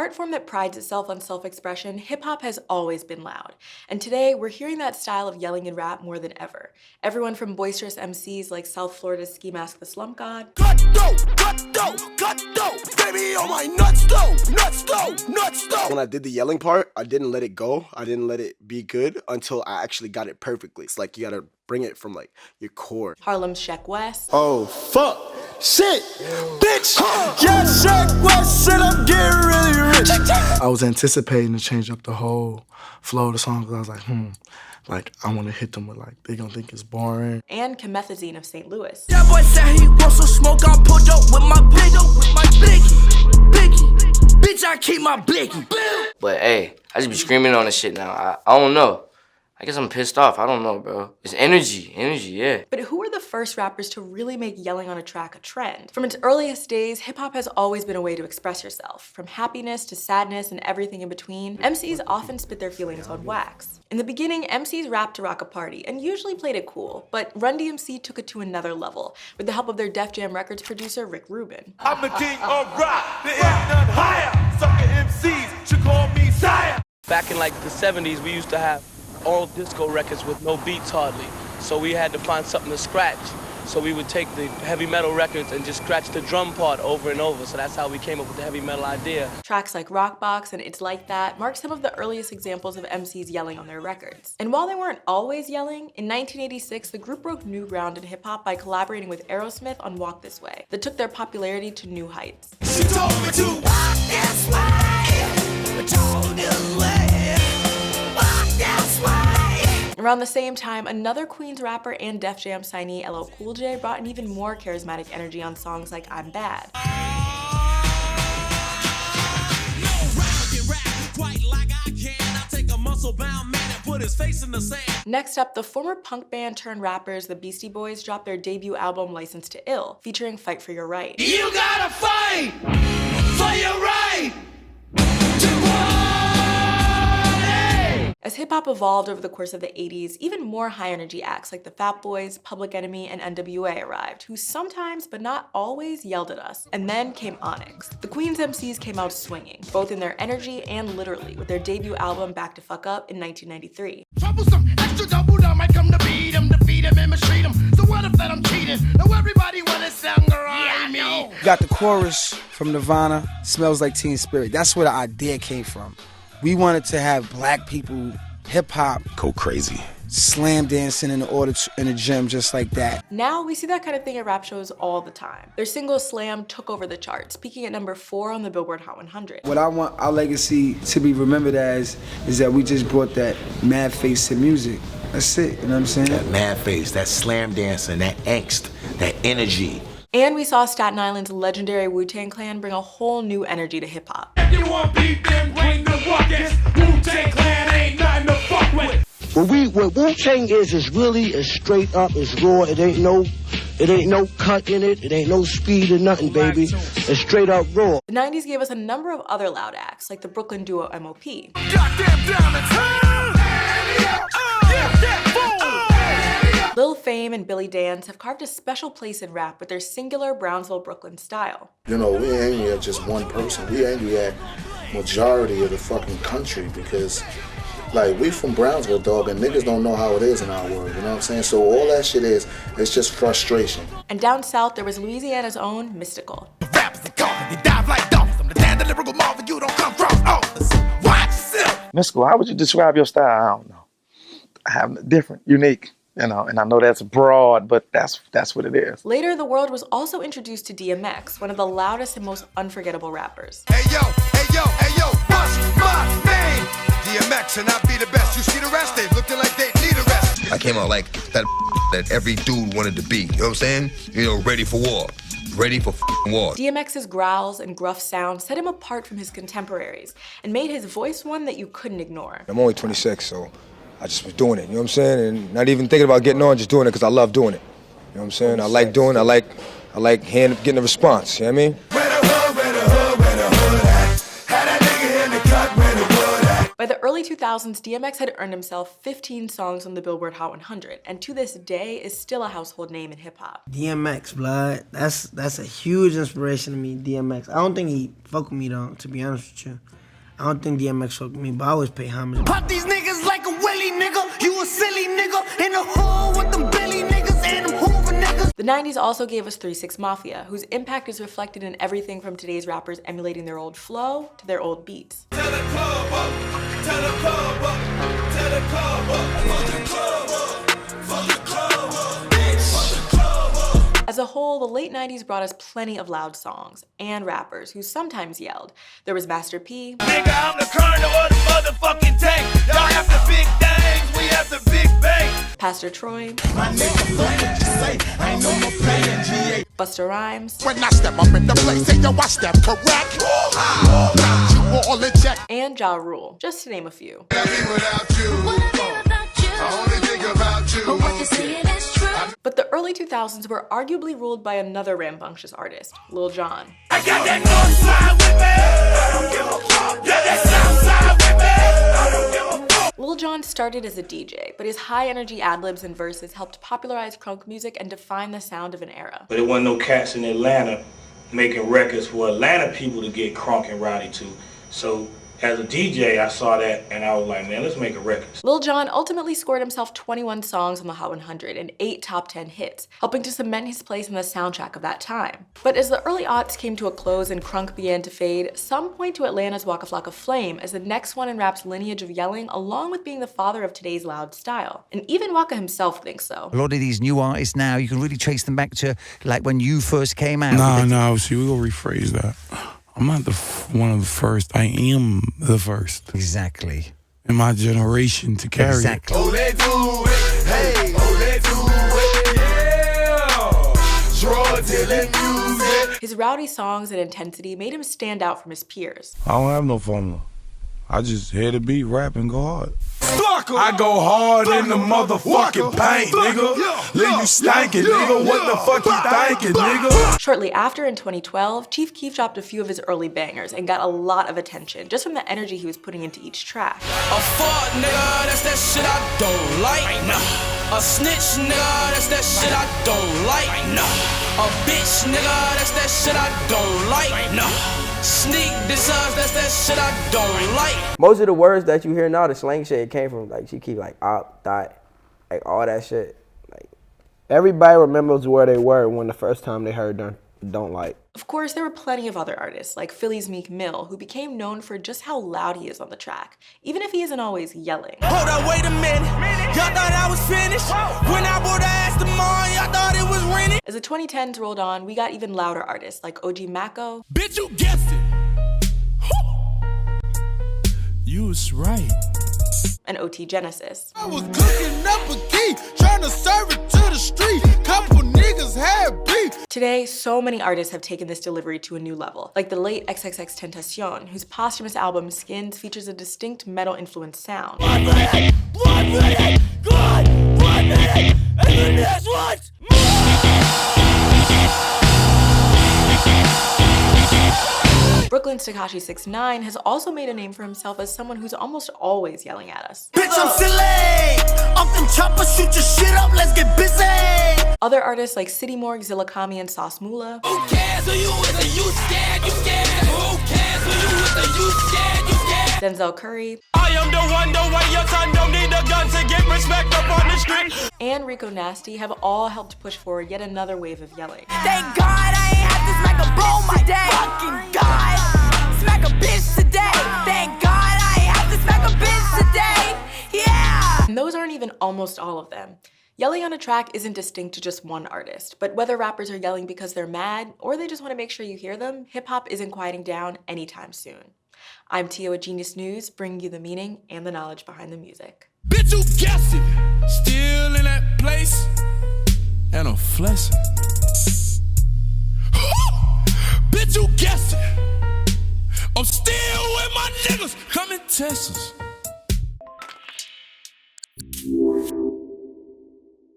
art form that prides itself on self-expression, hip-hop has always been loud. And today, we're hearing that style of yelling in rap more than ever. Everyone from boisterous MCs like South Florida's Ski Mask the Slump God, baby, oh my nuts though. When I did the yelling part, I didn't let it go. I didn't let it be good until I actually got it perfectly. It's like you gotta bring it from like your core. Harlem's Sheck West. Oh, fuck. Shit, bitch. Yeah, Sheck West said I'm getting really rich. I was anticipating to change up the whole flow of the song because I was like, I want to hit them with like, they gonna think it's boring. And Comethazine of St. Louis. That boy said he wants some smoke, I pulled up with my blicky. Bitch, I keep my blicky. But hey, I just be screaming on this shit now. I don't know. I guess I'm pissed off. I don't know, bro. It's energy, yeah. But who were the first rappers to really make yelling on a track a trend? From its earliest days, hip-hop has always been a way to express yourself. From happiness to sadness and everything in between, MCs often spit their feelings on wax. In the beginning, MCs rapped to rock a party and usually played it cool, but Run DMC took it to another level with the help of their Def Jam Records producer, Rick Rubin. I'm the king of rock, there ain't none higher. Sucker MCs should call me sire. Back in like the 70s, we used to have all disco records with no beats hardly. So we had to find something to scratch. So we would take the heavy metal records and just scratch the drum part over and over. So that's how we came up with the heavy metal idea. Tracks like Rockbox and It's Like That mark some of the earliest examples of MCs yelling on their records. And while they weren't always yelling, in 1986, the group broke new ground in hip-hop by collaborating with Aerosmith on Walk This Way that took their popularity to new heights. She told me to walk this way, told this way. Around the same time, another Queens rapper and Def Jam signee, LL Cool J, brought an even more charismatic energy on songs like I'm Bad. Next up, the former punk band turned rappers, the Beastie Boys, dropped their debut album License to Ill, featuring Fight for Your Right. You gotta fight for your right to party. As hip-hop evolved over the course of the 80s, even more high-energy acts like the Fat Boys, Public Enemy, and NWA arrived, who sometimes, but not always, yelled at us. And then came Onyx. The Queens MCs came out swinging, both in their energy and literally, with their debut album Back to Fuck Up in 1993. Troublesome, extra double, I might come to beat him, defeat him, and mistreat him. So what if that I'm cheating? Now everybody wanna sound around me. Got the chorus from Nirvana, Smells Like Teen Spirit. That's where the idea came from. We wanted to have black people, hip-hop, go crazy, slam dancing in the gym just like that. Now we see that kind of thing at rap shows all the time. Their single Slam took over the charts, peaking at number 4 on the Billboard Hot 100. What I want our legacy to be remembered as is that we just brought that mad face to music. That's it, you know what I'm saying? That mad face, that slam dancing, that angst, that energy. And we saw Staten Island's legendary Wu-Tang Clan bring a whole new energy to hip-hop. If you want beat them, bring the buckets. Wu-Tang Clan ain't nothing to fuck with. What Wu-Tang is really as straight up, as raw. It ain't no cut in it. It ain't no speed or nothing, baby. It's straight up raw. The 90s gave us a number of other loud acts, like the Brooklyn duo MOP. Lil Fame and Billy Dance have carved a special place in rap with their singular Brownsville, Brooklyn style. You know, we ain't angry at just one person. We angry at majority of the fucking country because, like, we from Brownsville, dog, and niggas don't know how it is in our world, you know what I'm saying? So all that shit is, it's just frustration. And down south, there was Louisiana's own Mystical. Mystical, how would you describe your style? I don't know. I have different, unique. You know, and I know that's broad, but that's what it is. Later, the world was also introduced to DMX, one of the loudest and most unforgettable rappers. Hey yo, what's my name? DMX and I be the best. You see the rest, they looking like they need a rest. I came out like that every dude wanted to be, you know what I'm saying? You know, ready for war. Ready for war. DMX's growls and gruff sound set him apart from his contemporaries and made his voice one that you couldn't ignore. I'm only 26, so I just was doing it, you know what I'm saying? And not even thinking about getting on, just doing it because I love doing it. You know what I'm saying? I like doing it, I like getting a response, you know what I mean? By the early 2000s, DMX had earned himself 15 songs on the Billboard Hot 100, and to this day is still a household name in hip-hop. DMX, blood. That's a huge inspiration to me, DMX. I don't think he fuck with me though, to be honest with you. I don't think DMX fuck with me, but I always pay homage. Pop these niggas like a willy nigga. You a silly nigga in the hole with them Billy niggas and them Hoover niggas. The 90s also gave us 3 6 Mafia, whose impact is reflected in everything from today's rappers emulating their old flow to their old beats. Tell the club up, tell the club up, tell the club up, fuck the club up, fuck the club up, bitch, fuck the club up. As a whole, the late 90s brought us plenty of loud songs and rappers who sometimes yelled. There was Master P. Nigga, I'm the colonel of the motherfucking tank. Y'all have the big things, we have the big bank. Pastor Troy. My nigga, fuck what you say, I ain't no more playing GA. Busta Rhymes. When I step up in the place, say yo, I step correct. Got you all in check. And Ja Rule, just to name a few. But the early 2000s were arguably ruled by another rambunctious artist, Lil Jon. I got that north side with me. I don't give a fuck. Yeah, that south side with me. I don't give a fuck. Lil Jon started as a DJ, but his high-energy ad-libs and verses helped popularize crunk music and define the sound of an era. But there wasn't no cats in Atlanta making records for Atlanta people to get crunk and rowdy to. So as a DJ, I saw that and I was like, man, let's make a record. Lil Jon ultimately scored himself 21 songs on the Hot 100 and 8 top 10 hits, helping to cement his place in the soundtrack of that time. But as the early aughts came to a close and crunk began to fade, some point to Atlanta's Waka Flocka Flame as the next one in rap's lineage of yelling, along with being the father of today's loud style. And even Waka himself thinks so. A lot of these new artists now, you can really trace them back to like when you first came out. No, see, we're gonna rephrase that. I'm not one of the first. I am the first. Exactly. In my generation to carry exactly. it. Oh, let's do it. Hey, oh, let's do it. Yeah. Drug dealing music. His rowdy songs and intensity made him stand out from his peers. I don't have no formula. I just hear the beat, rap, and go hard. I go hard in the motherfucking paint, nigga. Leave you stankin', nigga. What the fuck you thinking, nigga? Shortly after, in 2012, Chief Keef dropped a few of his early bangers and got a lot of attention just from the energy he was putting into each track. A fuck nigga, that's that shit I don't like. Nah. A snitch nigga, that's that shit I don't like. Nah. A bitch nigga, that's that shit I don't like. Nah. Sneak this us, that's that shit I don't like. Most of the words that you hear now, the slang shit, it came from like Chief Keef, like op, dot, like all that shit. Like everybody remembers where they were when the first time they heard them don't like. Of course, there were plenty of other artists, like Philly's Meek Mill, who became known for just how loud he is on the track, even if he isn't always yelling. Hold up, wait a minute. Y'all thought I was finished? When I bought the ass tomorrow, y'all thought it was rented? As the 2010s rolled on, we got even louder artists like OG Mako. Bitch, you guessed it. You was right. And OT Genesis. I was cooking up a key, trying to serve it to the street. Couple niggas had beef. Today, so many artists have taken this delivery to a new level, like the late XXXTentacion, whose posthumous album Skins features a distinct metal-influenced sound. 1 minute, good, 1 minute, and the next one's Brooklyn's Tekashi 6ix9ine has also made a name for himself as someone who's almost always yelling at us. Bitch, I'm silly. Off them choppers, shoot your shit up, let's get busy. Other artists like City Morgue, Zilla Kami, and Sauce Moolah. Who cares who you is? Are you scared? You scared? Who cares who you is? Are you scared? You scared? Denzel Curry. I am the one, the way your son don't need a gun to get respect up on the street. And Rico Nasty have all helped push forward yet another wave of yelling. Thank God I ain't have to smack a boom my day. Fucking God. Smack a bitch today. Thank God I ain't have to smack a bitch today. Yeah. And those aren't even almost all of them. Yelling on a track isn't distinct to just one artist, but whether rappers are yelling because they're mad or they just want to make sure you hear them, hip-hop isn't quieting down anytime soon. I'm Tio at Genius News, bringing you the meaning and the knowledge behind the music. Bitch, you guessed it. Still in that place and a flexing. Bitch, you guessed it. I'm still with my niggas. Come and test us.